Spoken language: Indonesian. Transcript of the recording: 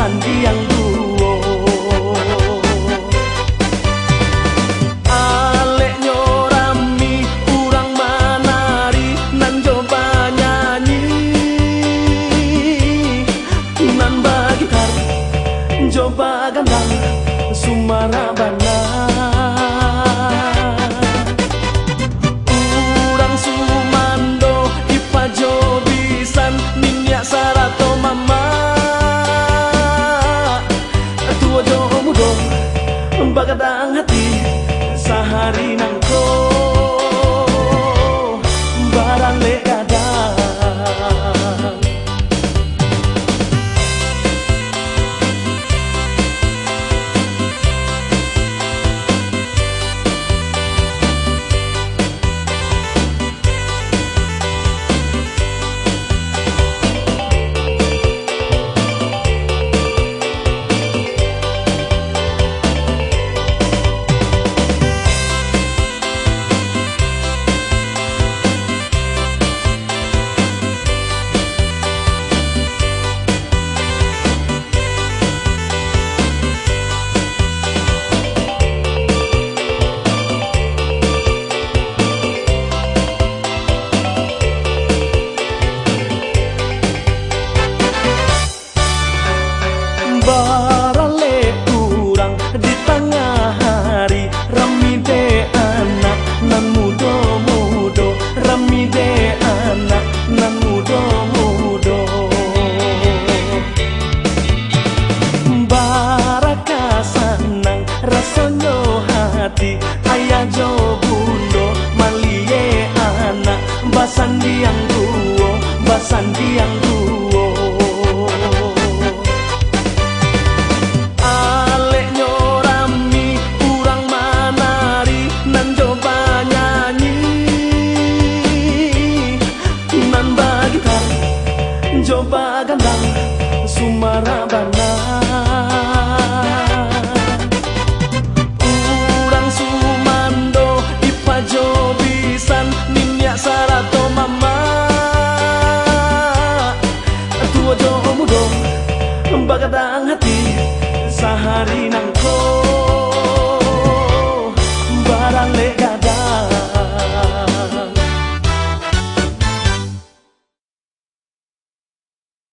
basandi yang duo. Alek nyorami urang manari nan coba nyanyi, nan bagitar coba gandang sumarabana. Urang sumando ipajo bisan minyak sarato mama. Tua jo mudo bagadang hati sehari nangko barang legadang. Barale urang di tengah hari rami de anak nan mudo-mudo, rami de anak nan mudo-mudo. Baraka sanang rasonyo hati ayah jo bundo malie anak basandi yang duo, basandi yang duo.